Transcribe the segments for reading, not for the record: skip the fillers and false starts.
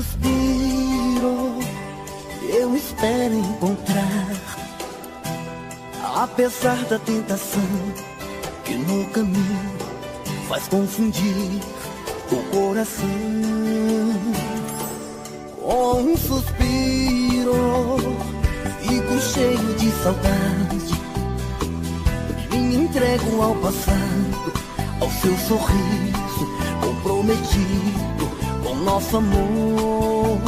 suspiro eu espero encontrar, apesar da tentação que no caminho faz confundir o coração. Com um suspiro fico cheio de saudade e me entrego ao passado, ao seu sorriso comprometido com nosso amor.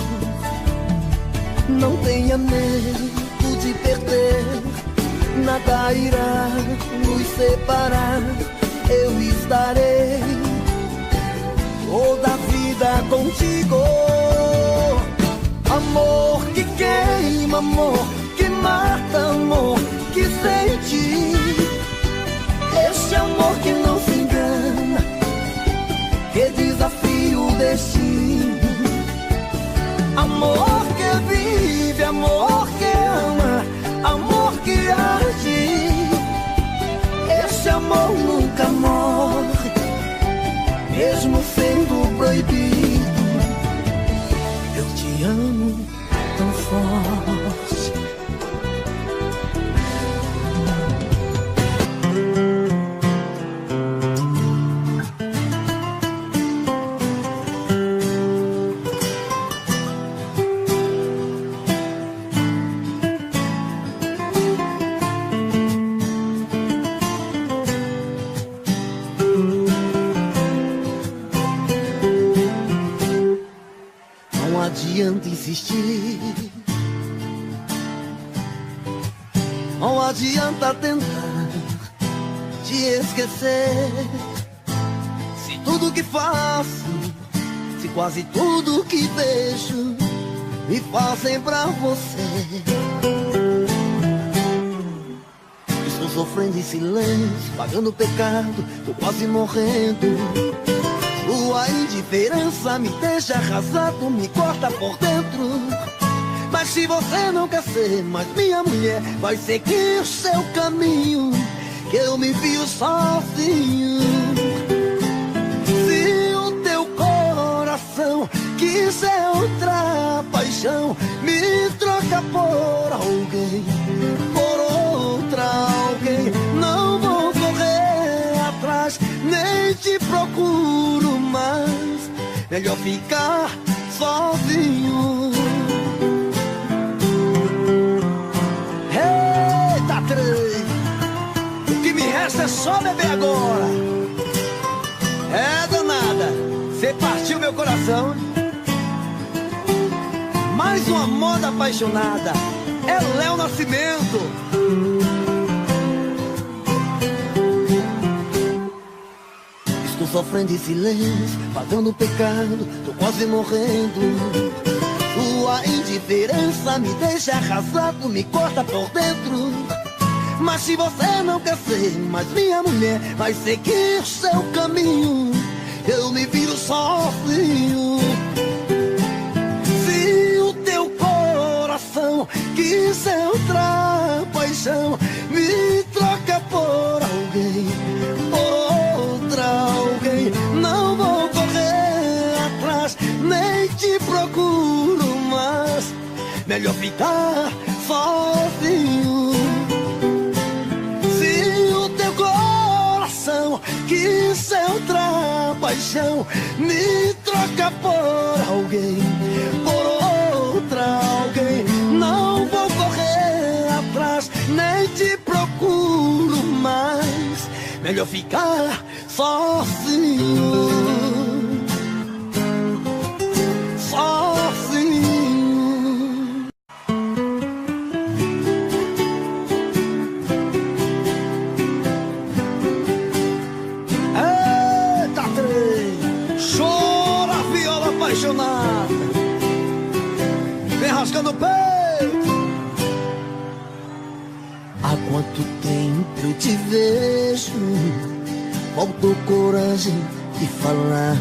Não tenha medo de perder, nada irá nos separar. Eu estarei toda a vida contigo. Amor que queima, amor que mata, amor que sente. Este amor que não se engana, que desafia o destino. Amor que vive, amor que ama, amor que arde. Este amor nunca morre, mesmo sendo proibido. Eu te amo tão forte. Não adianta insistir, não adianta tentar te esquecer. Se tudo que faço, se quase tudo que vejo me fazem pra você. Estou sofrendo em silêncio, pagando pecado, tô quase morrendo. Sua indiferença me deixa arrasado, me corta por dentro. Mas se você não quer ser mais minha mulher, vai seguir o seu caminho, que eu me fio sozinho. Se o teu coração quiser outra paixão, me troca por alguém, por outra alguém. Não vou correr atrás, nem te procuro mais, melhor ficar sozinho. Eita, trem, o que me resta é só beber agora. É danada, cê partiu meu coração. Mais uma moda apaixonada, é Léo Nascimento. Estou sofrendo em silêncio, pagando pecado, tô quase morrendo. Sua indiferença me deixa arrasado, me corta por dentro. Mas se você não quer ser mais minha mulher, vai seguir seu caminho, eu me viro sozinho. Se o teu coração quiser outra paixão, me troca por alguém, por outra alguém. Não vou correr atrás, nem te procuro mais, melhor ficar sozinho. Se o teu coração quiser outra paixão, me troca por alguém, por outra alguém. Não vou correr atrás, nem te procuro mais, melhor ficar sozinho. Sozinho. Eita, trem, chora a viola apaixonada, vem rasgando o peito. Há quanto tempo eu te vejo, faltou coragem de falar,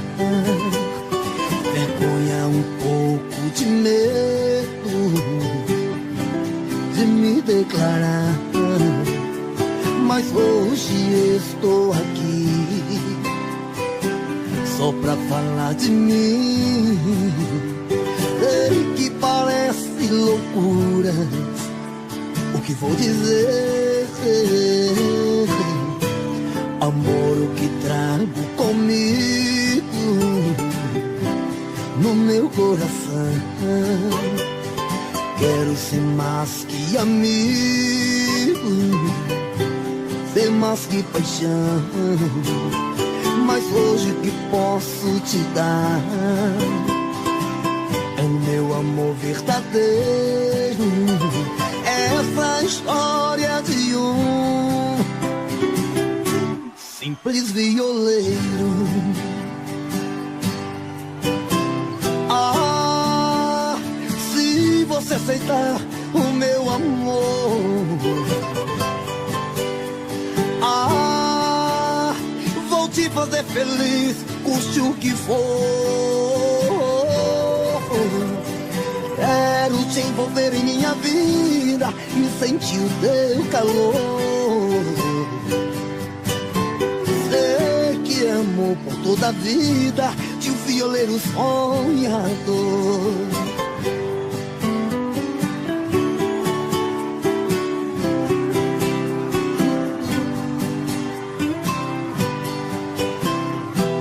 vergonha, um pouco de medo de me declarar. Mas hoje estou aqui só pra falar de mim. Sei que parece loucura o que vou dizer. Amor, o que trago comigo no meu coração. Quero ser mais que amigo, ser mais que paixão. Mas hoje o que posso te dar é o meu amor verdadeiro. Essa história de um simples violeiro. Ah, se você aceitar o meu amor, ah, vou te fazer feliz, custe o que for. Quero te envolver em minha vida e sentir o teu calor. Sei que amo por toda a vida de um violeiro sonhador.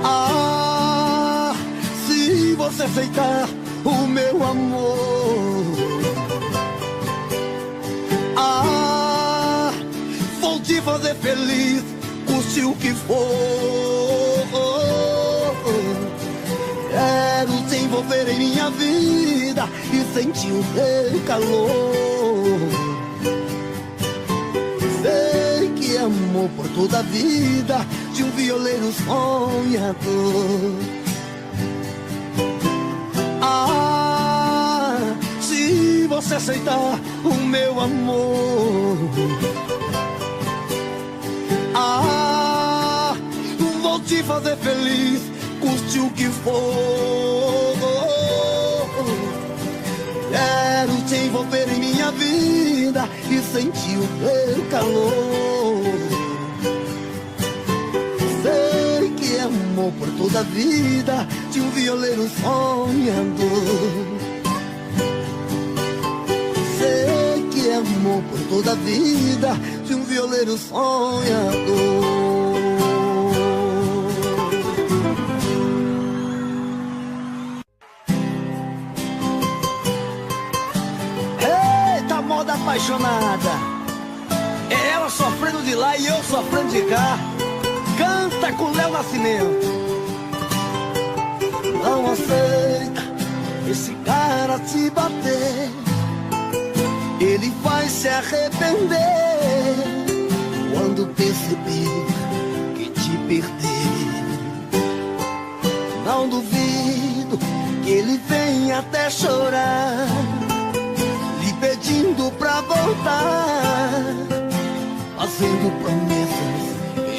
Ah, se você aceitar o meu amor, ah, vou te fazer feliz, custe o que for. Quero te envolver em minha vida e sentir o teu calor. Sei que amor por toda a vida de um violeiro sonhador. Ah, se você aceitar o meu amor, ah, vou te fazer feliz, custe o que for. Quero te envolver em minha vida e sentir o teu calor. Sei que é amor por toda a vida de um violeiro sonhador. Sei que é amor por toda a vida de um violeiro sonhador. Moda apaixonada, é ela sofrendo de lá e eu sofrendo de cá. Canta com Léo Nascimento. Não aceita esse cara te bater, ele vai se arrepender quando perceber que te perder. Não duvido que ele venha até chorar, pedindo pra voltar, fazendo promessas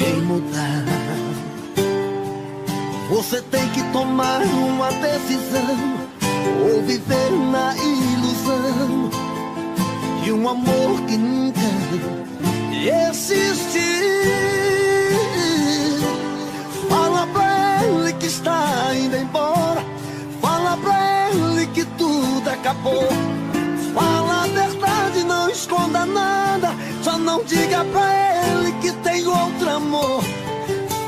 em mudar. Você tem que tomar uma decisão, ou viver na ilusão de um amor que nunca existiu. Fala pra ele que está indo embora, fala pra ele que tudo acabou. Fala a verdade, não esconda nada, só não diga pra ele que tem outro amor.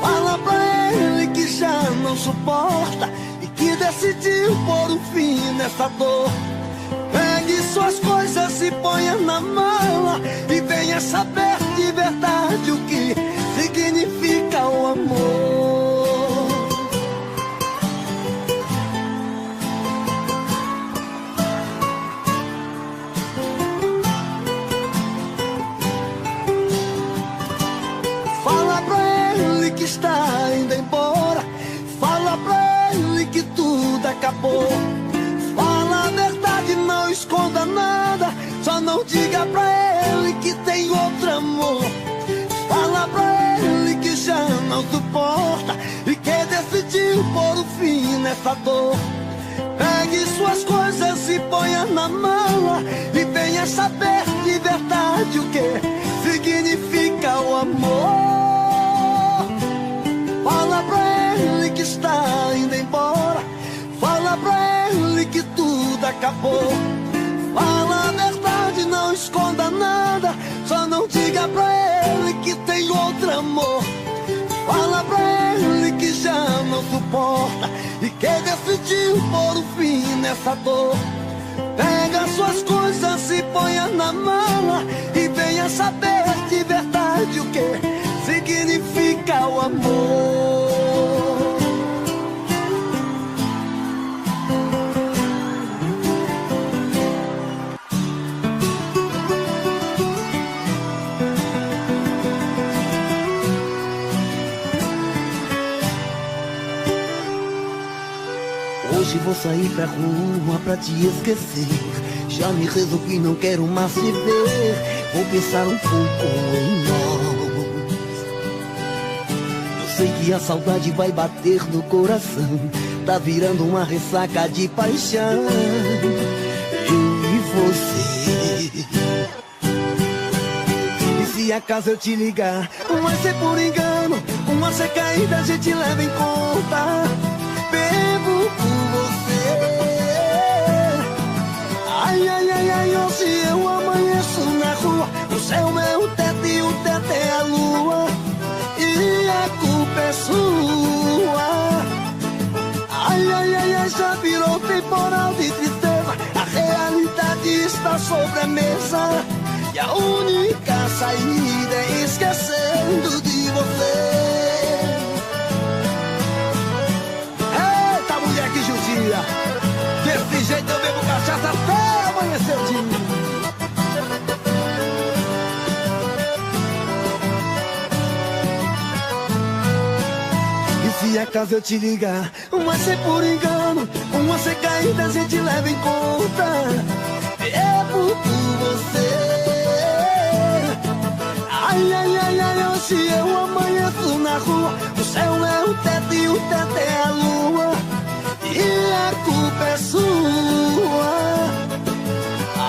Fala pra ele que já não suporta e que decidiu pôr um fim nessa dor. Pegue suas coisas e ponha na mala e venha saber de verdade o que significa o amor. Está indo embora, fala pra ele que tudo acabou. Fala a verdade, não esconda nada, só não diga pra ele que tem outro amor. Fala pra ele que já não suporta e que decidiu pôr o fim nessa dor. Pegue suas coisas e ponha na mala e venha saber de verdade o que significa o amor. Fala pra ele que está indo embora, fala pra ele que tudo acabou. Fala a verdade, não esconda nada. Só não diga pra ele que tem outro amor. Fala pra ele que já não suporta e que decidiu pôr o fim nessa dor. Pega suas coisas e ponha na mala e venha saber de verdade o que significa o amor. Hoje vou sair pra rua pra te esquecer. Já me resolvi, não quero mais te ver. Vou pensar um pouco em nós. Eu sei que a saudade vai bater no coração. Tá virando uma ressaca de paixão. Eu e você. E se acaso eu te ligar, vai ser por engano, uma caída a gente leva em conta. Bebo por você. Ai, ai, ai, ai, hoje eu amanheço na rua. O céu é o teto e o teto é a lua. E a culpa é sua. Ai, ai, ai, ai, já virou temporal de tristeza. A realidade está sobre a mesa. E a única saída é esquecendo de você. Que judia, desse jeito eu bebo cachaça até amanhecer o dia. E se acaso eu te ligar, vai ser por engano, uma caída a gente leva em conta. É por você. Ai, ai, ai, ai, hoje eu amanheço na rua. O céu é o teto e o teto é a lua. E a culpa é sua.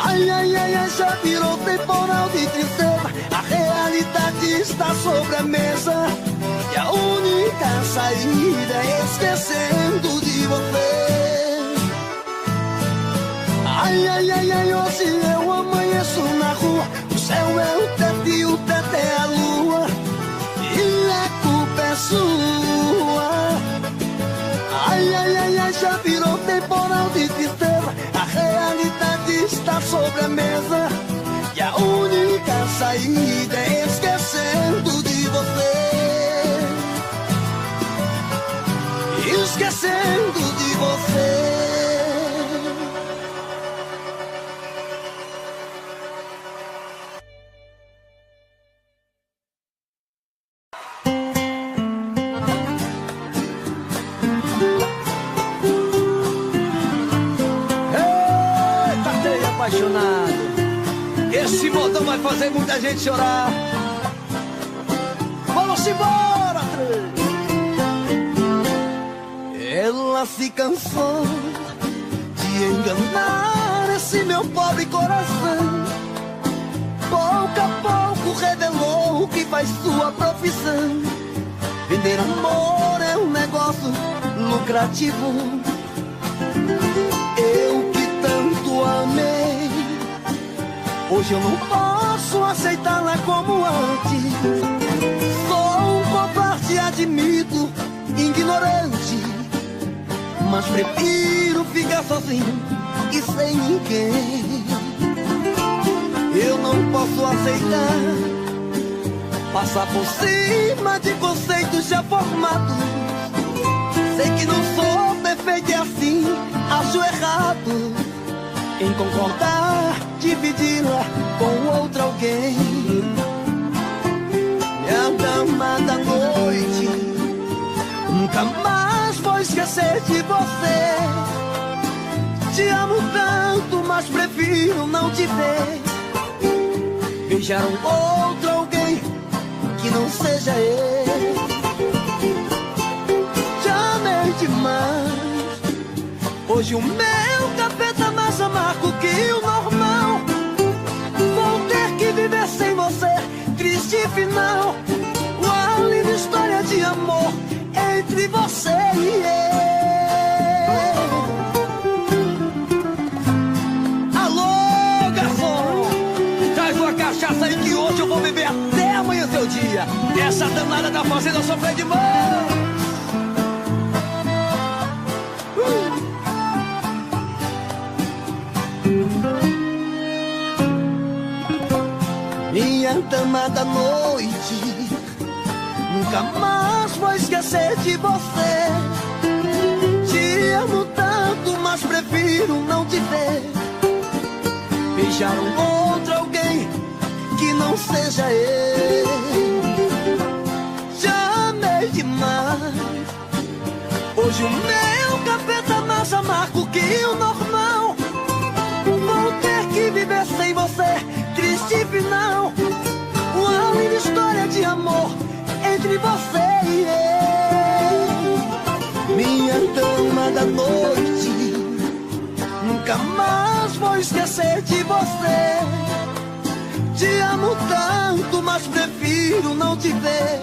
Ai, ai, ai, ai, já virou temporal de tristeza. A realidade está sobre a mesa. E a única saída é esquecendo de você. Ai, ai, ai, ai, hoje eu amanheço na rua. O céu é o teto e o teto é a lua. E a culpa é sua. Ai, ai, ai, ai, já virou temporal de tristeza. A realidade está sobre a mesa. E a única saída é esquecendo de você. Esquecendo de você. Esse modão vai fazer muita gente chorar. Vamos embora, ela se cansou de enganar esse meu pobre coração. Pouco a pouco revelou o que faz sua profissão. Vender amor é um negócio lucrativo. Eu que tanto amei, hoje eu não posso aceitá-la como antes. Sou um covarde, admito, ignorante, mas prefiro ficar sozinho e sem ninguém. Eu não posso aceitar passar por cima de conceitos já formados. Sei que não sou perfeito e assim acho errado em concordar, dividi-la com outro alguém. Minha dama da noite, nunca mais vou esquecer de você. Te amo tanto, mas prefiro não te ver. Beijar um outro alguém que não seja ele. Te amei demais. Hoje o meu café tá mais amargo que o normal. Vou ter que viver sem você, triste final. Uma linda história de amor entre você e eu. essa danada tá fazendo eu sofrer demais. Minha danada noite, nunca mais vou esquecer de você. Te amo tanto, mas prefiro não te ver. Beijar um outro alguém que não seja eu. Já amei demais. Hoje o meu café tá mais amargo que o normal. Vou ter que viver sem você, triste final. Uma linda história de amor entre você e eu. Minha dama da noite, nunca mais vou esquecer de você. Te amo tanto, mas prefiro não te ver.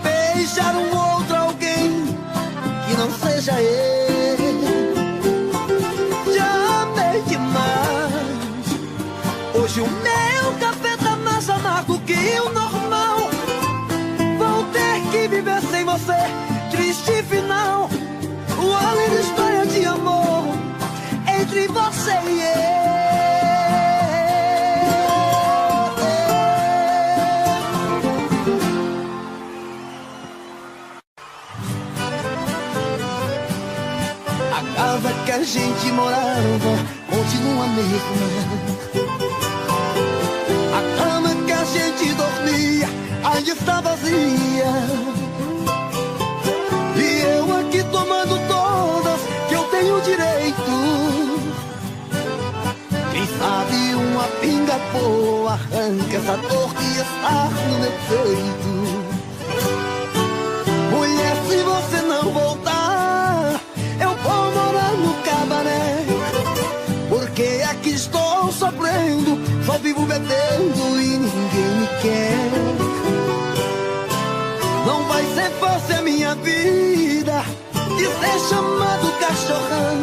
Beijar um outro alguém que não seja eu. Já amei demais. Hoje o meu café tá mais amargo que o normal. Vou ter que viver sem você, triste final. Uma linda história de amor entre você e eu. A casa que a gente morava continua a mesma. A cama que a gente dormia ainda está vazia. E eu aqui tomando todas que eu tenho direito. Quem sabe uma pinga boa arranca essa dor que está no meu peito. Mulher, se você não voltar, eu vou morar no cabaré. Porque aqui estou sofrendo, só vivo bebendo e ninguém me quer. Não vai ser fácil a minha vida de ser chamado cachorrão.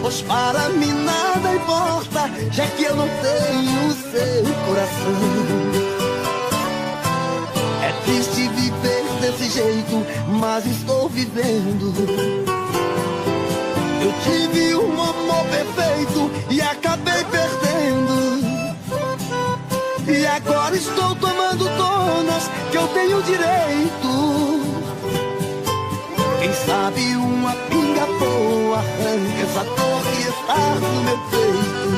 Pois para mim nada importa, já que eu não tenho o seu coração. É triste viver desse jeito, mas estou vivendo. Eu tive um amor perfeito e acabei perdendo. E agora estou tomando todas que eu tenho direito. Quem sabe uma pinga boa arranca essa dor que está no meu peito.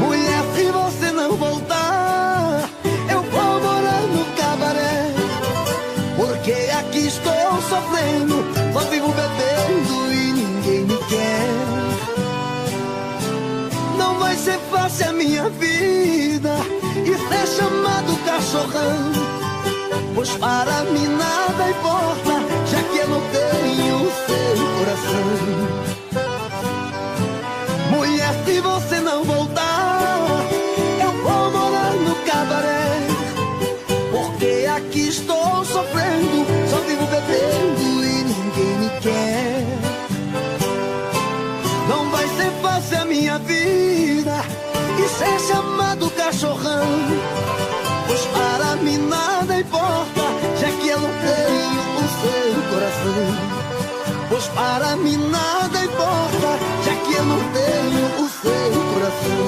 Mulher, se você não voltar, eu vou morar no cabaré. Porque aqui estou sofrendo, só vivo bebendo e ninguém me quer. Não vai ser fácil a minha vida e ser chamado cachorrão. Pois para mim nada importa, já que eu não tenho o seu coração. Mulher, se você não voltar, eu vou morar no cabaré. Porque aqui estou sofrendo, só vivo bebendo e ninguém me quer. Não vai ser fácil a minha vida e ser chamado cachorrão. Pois para mim nada importa, já que eu não tenho o seu coração. Pois para mim nada importa, já que eu não tenho o seu coração.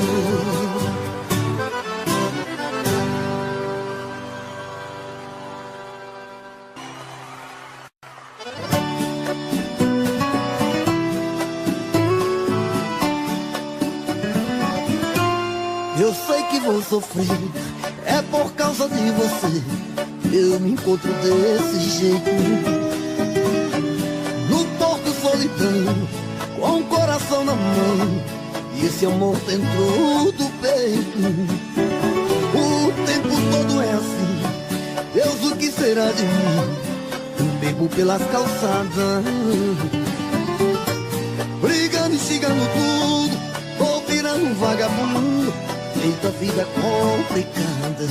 Eu sei que vou sofrer, é por causa de você. Eu me encontro desse jeito, no porto solidão, com o coração na mão, e esse amor dentro do peito. O tempo todo é assim, Deus, o que será de mim? Eu bebo pelas calçadas, brigando e xingando tudo, vou virando um vagabundo. Eita, vida complicada.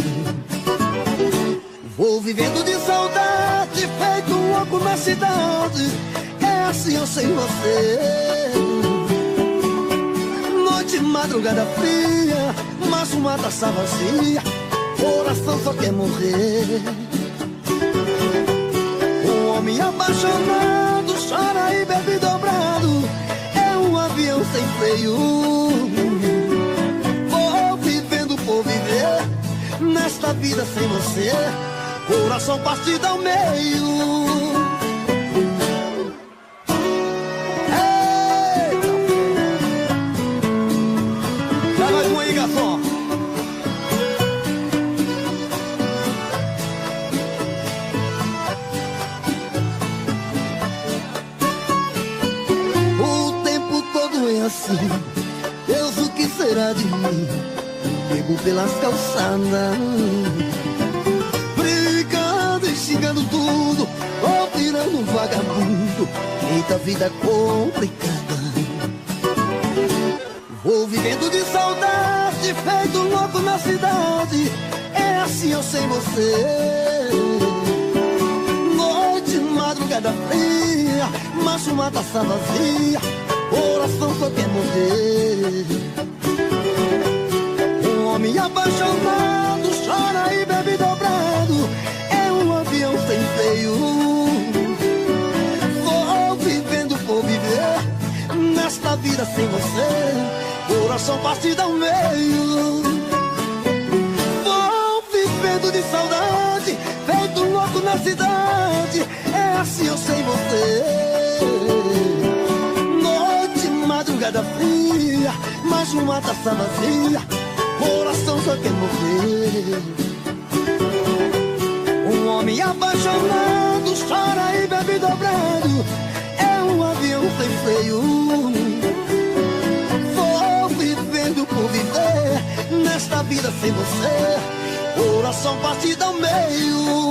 Vou vivendo de saudade, feito um louco na cidade. É assim eu sem você. Noite, madrugada fria, mas uma taça vazia. coração só quer morrer. Um homem apaixonado chora e bebe dobrado. É um avião sem freio. Vou vivendo por viver nesta vida sem você, coração partido ao meio. Deus, o que será de mim? Pego pelas calçadas, brigando e xingando tudo, ou virando um vagabundo. Eita vida complicada. Vou vivendo de saudade, feito louco na cidade. É assim eu sem você. Noite, madrugada fria, macho mata essa vazia, coração só quer morrer. Um homem apaixonado chora e bebe dobrado. É um avião sem freio. Vou vivendo por viver nesta vida sem você, coração partido ao meio. Vou vivendo de saudade, feito louco na cidade. É assim eu sem você. Madrugada fria, mas uma taça vazia, coração só quer morrer. Um homem apaixonado chora e bebe dobrado. É um avião sem freio. Vou vivendo por viver nesta vida sem você, coração partido ao meio.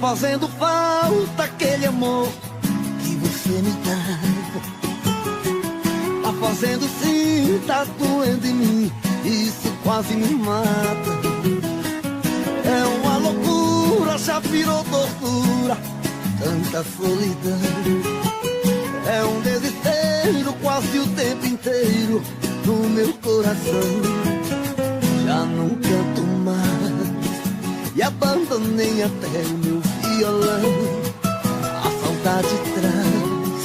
Fazendo falta aquele amor que você me dá. Tá fazendo sim, tá doendo em mim, isso quase me mata. É uma loucura, já virou tortura, tanta solidão. É um desespero quase o tempo inteiro no meu coração. Já não canto mais e abandonei até o meu violão. A saudade traz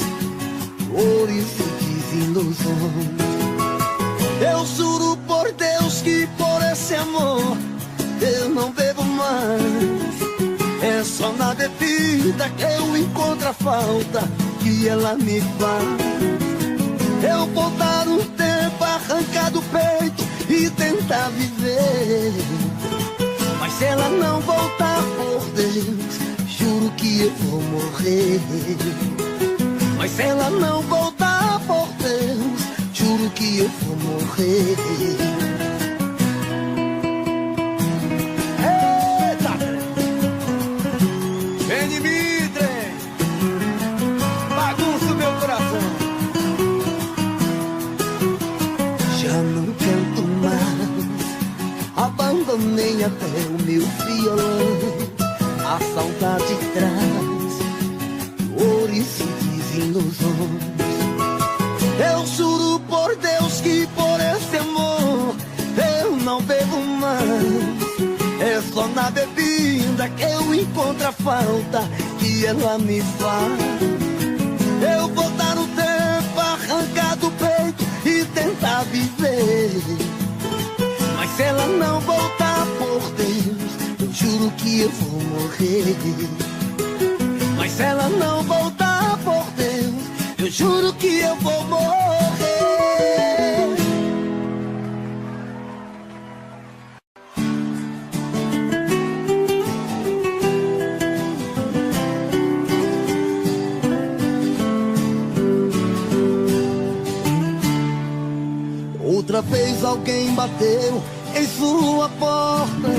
dores e desilusões. Eu juro por Deus que por esse amor eu não bebo mais. É só na bebida que eu encontro a falta que ela me faz. Eu vou dar um tempo, arrancar do peito e tentar viver. Mas se ela não voltar, por Deus, juro que eu vou morrer. Mas se ela não voltar, por Deus, juro que eu vou morrer. Eita! Vem de mim, trem! Bagunça o meu coração. Já não canto mais, abandonei até o meu violão. A saudade traz dores e desilusões. Eu juro por Deus que por esse amor eu não bebo mais. É só na bebida que eu encontro a falta que ela me faz. Eu vou dar um tempo, arrancar do peito e tentar viver. Mas se ela não voltar, por Deus, eu juro que eu vou morrer. Mas se ela não voltar, por Deus, eu juro que eu vou morrer. Outra vez alguém bateu em sua porta,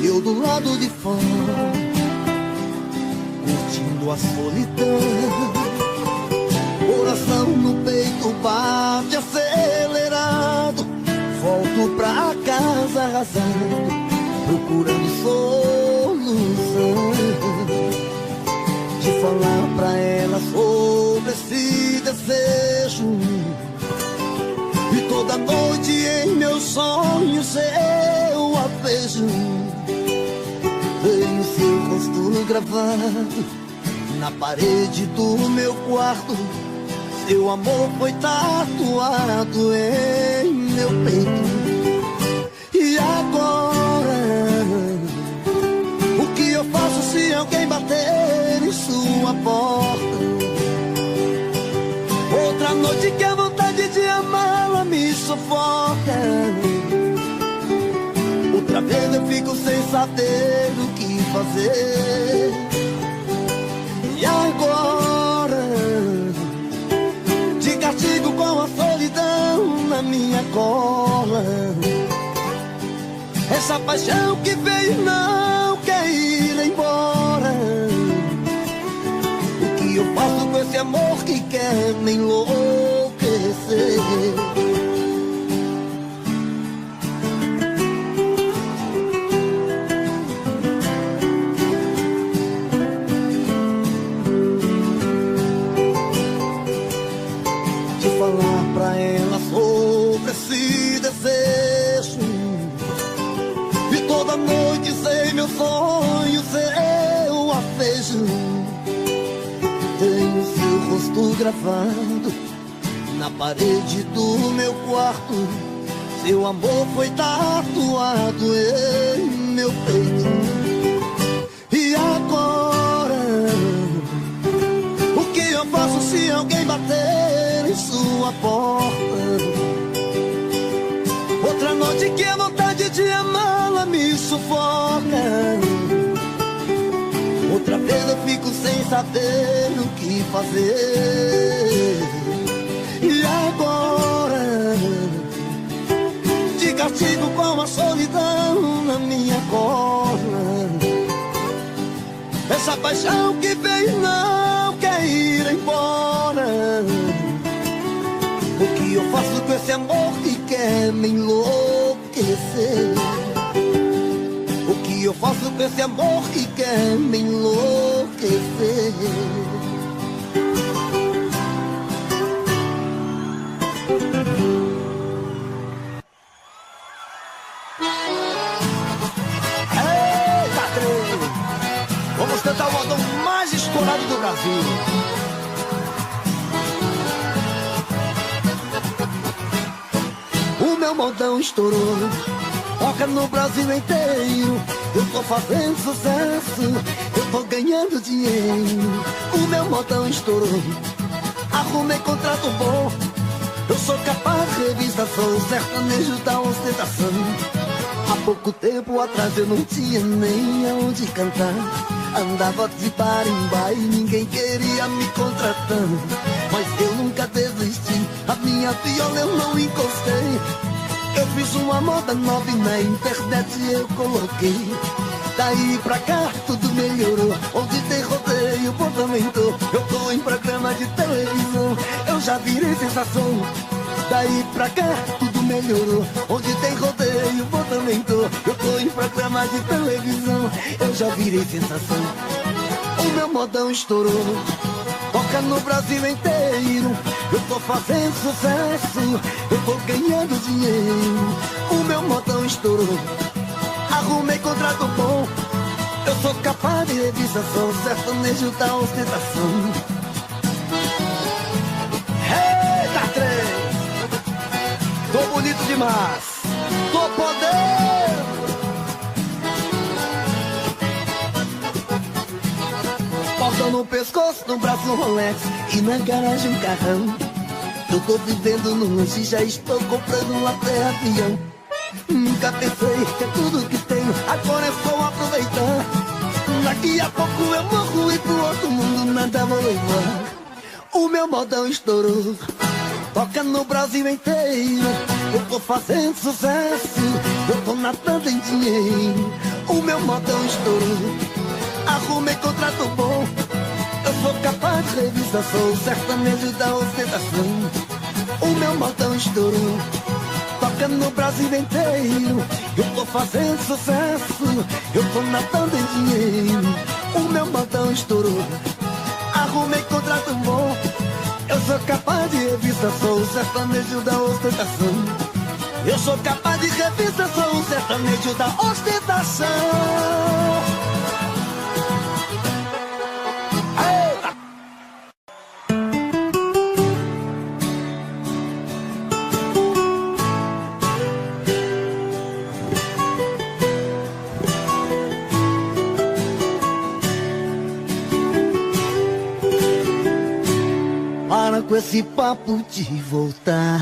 eu do lado de fora, curtindo a solidão. Coração no peito bate acelerado, volto pra casa arrasado, procurando solução, de falar pra ela sobre esse desejo. E toda noite em meus sonhos eu a vejo. Tenho seu rosto gravado na parede do meu quarto. Seu amor foi tatuado em meu peito. E agora, o que eu faço se alguém bater em sua porta? Outra noite que a vontade de amá-la me sufoca. Outra vez eu fico sem saber o que fazer. E agora, te castigo com a solidão na minha cola. Essa paixão que veio não quer ir embora. O que eu faço com esse amor que quer me enlouquecer? Sonhos eu a vejo. Tenho seu rosto gravado na parede do meu quarto. Seu amor foi tatuado em meu peito. E agora, o que eu faço se alguém bater em sua porta? Outra noite que a vontade de amá-la me sufoca. Outra vez eu fico sem saber o que fazer. E agora, te castigo com a solidão na minha cola. Essa paixão que veio não quer ir embora. O que eu faço com esse amor que quer me enlouquecer? O que eu faço com esse amor que quer me enlouquecer? Eita, trem! Vamos tentar o modão mais estourado do Brasil. O meu modão estourou, toca no Brasil inteiro. Eu tô fazendo sucesso, eu tô ganhando dinheiro. O meu modão estourou, arrumei contrato bom. Eu sou capaz de revista, sou sertanejo da ostentação. Há pouco tempo atrás eu não tinha nem aonde cantar. Andava de bar em bar e ninguém queria me contratar. Mas eu nunca desisti, a minha viola eu não encostei. Eu fiz uma moda nova e na internet eu coloquei. Daí pra cá tudo melhorou, onde tem rodeio, bom também tô. Eu tô em programa de televisão, eu já virei sensação. Daí pra cá tudo melhorou, onde tem rodeio, bom também tô. Eu tô em programa de televisão, eu já virei sensação. O meu modão estourou, toca no Brasil inteiro. Eu tô fazendo sucesso, eu tô ganhando dinheiro. O meu modão estourou, arrumei contrato bom. Eu sou capaz de revista, sou sertanejo da ostentação. Eita, trem! Tô bonito demais, tô podendo. Botão no pescoço, no braço um Rolex e na garagem um carrão. Eu tô vivendo no luxo, já estou comprando até avião. Nunca pensei que é tudo que tenho, agora é só aproveitar. Daqui a pouco eu morro e pro outro mundo nada vou levar. O meu modão estourou, toca no Brasil inteiro. Eu tô fazendo sucesso, eu tô nadando em dinheiro. O meu modão estourou, arrumei contrato bom. Eu sou capaz de revista, sou sertanejo da ostentação. O meu modão estourou, toca toca no Brasil inteiro. Eu tô fazendo sucesso, eu tô nadando em dinheiro. O meu modão estourou, arrumei contrato bom. Eu sou capaz de revista, sou o sertanejo da ostentação. Eu sou capaz de revista, sou o sertanejo da ostentação. Para com esse papo de voltar,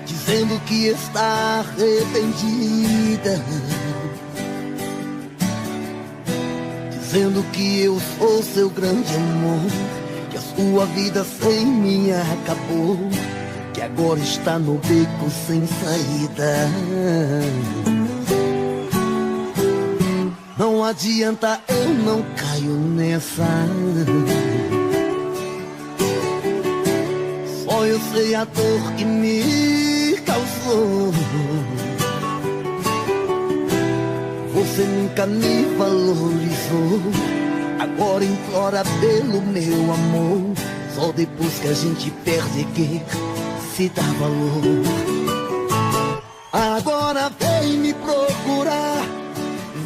dizendo que está arrependida, dizendo que eu sou seu grande amor, que a sua vida sem mim acabou, que agora está no beco sem saída. Não adianta, eu não caio nessa. Só eu sei a dor que me causou. Você nunca me valorizou, agora implora pelo meu amor. Só depois que a gente perde que se dá valor. Agora vem me procurar,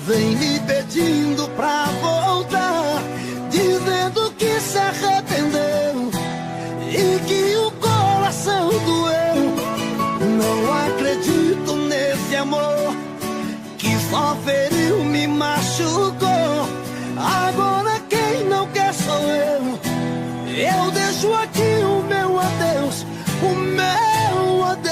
vem me pedindo pra voltar, dizendo que se arrependeu e que o coração doeu. Não acredito nesse amor que só feriu, me machucou. Agora quem não quer sou eu. Eu deixo aqui o meu adeus, o meu adeus.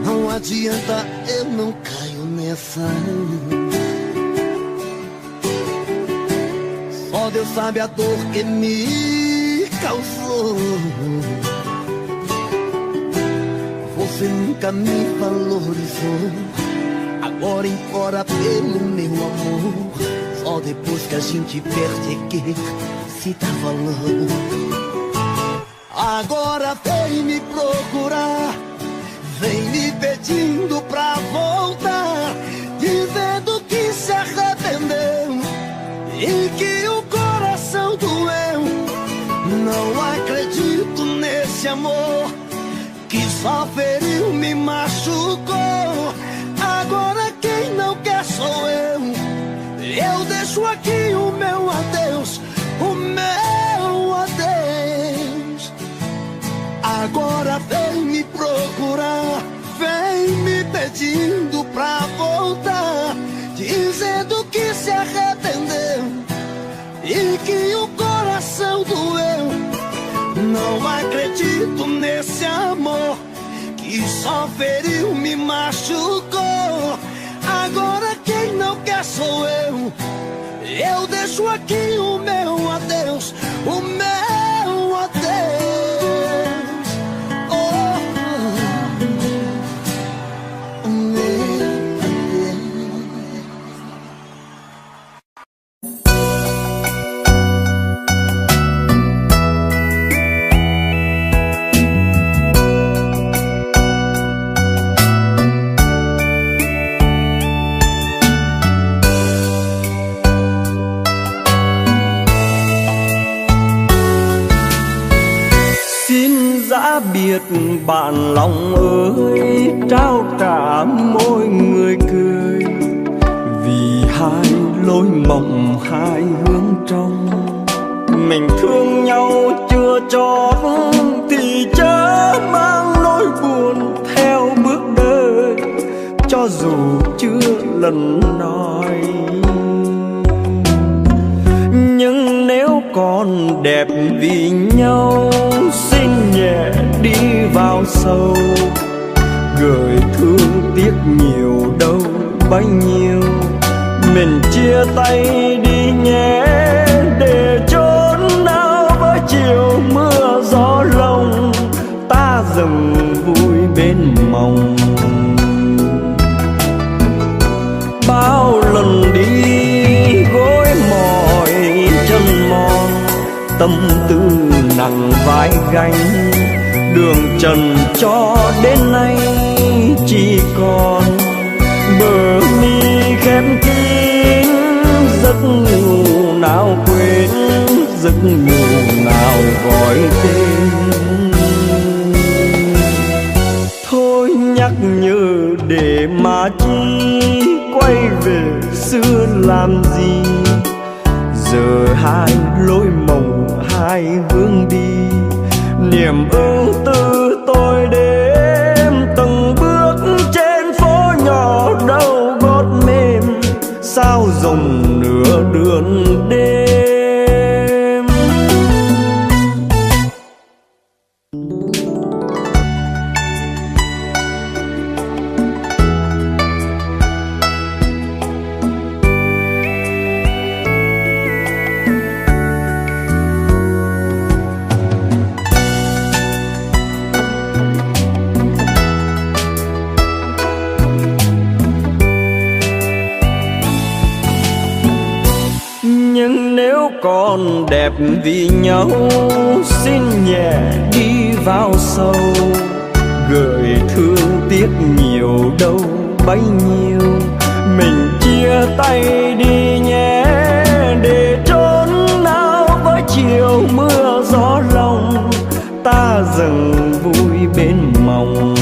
Não adianta, eu não caio nessa. Só Deus sabe a dor que me causou. Você nunca me valorizou, agora implora pelo meu amor. Só depois que a gente perde que se dá valor. Agora vem me procurar, vem me pedindo pra voltar, dizendo que se arrependeu e que o coração doeu. Não acredito nesse amor que só feriu, me machucou. Agora quem não quer sou eu. Eu deixo aqui o meu adeus, o meu adeus. Agora vem me procurar, vem me pedindo pra voltar, dizendo que se arrependeu e que o coração doeu. Não acredito nesse amor que só feriu, me machucou. Agora quem não quer sou eu. Eu deixo aqui o meu adeus, o meu adeus. Biệt bạn lòng ơi, trao trả mỗi người cười, vì hai lối mộng hai hướng trong. Mình thương nhau chưa chót thì chớ mang nỗi buồn theo bước đời, cho dù chưa lần nói. Nhưng nếu còn đẹp vì nhau, xin nhẹ đi vào sâu, gửi thương tiếc nhiều đâu bấy nhiêu. Mình chia tay đi nhé, để chốn nào với chiều mưa tâm tư nặng vai gánh. Đường trần cho đến nay chỉ còn bờ mi khép kín, giấc ngủ nào quên, giấc ngủ nào gọi tên. Thôi nhắc nhớ để mà chi, quay về xưa làm gì. Giờ hai lối mộng hai hướng đi, niềm ưu tư tôi đêm từng bước trên phố nhỏ đâu gót mềm, sao rồng nửa đường đêm. Nhưng nếu còn đẹp vì nhau, xin nhẹ đi vào sâu, gợi thương tiếc nhiều đâu bấy nhiêu. Mình chia tay đi nhé, để trốn nào với chiều mưa gió lòng, ta dần vui bên mòng.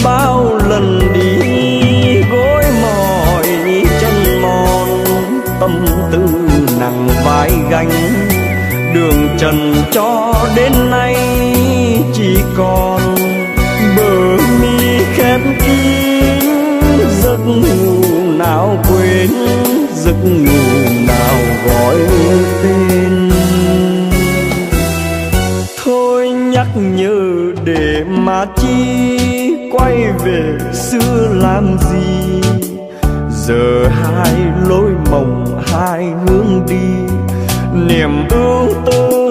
Bao lần đi gối mỏi chân mòn, tâm tư nặng vai gánh. Đường trần cho đến nay chỉ còn bờ mi khép kín, giấc ngủ nào quên, giấc ngủ nào gọi tên. Thôi nhắc nhớ để mà chi, quay về xưa làm gì. Giờ hai lối mộng hai hướng đi, niềm ưu tư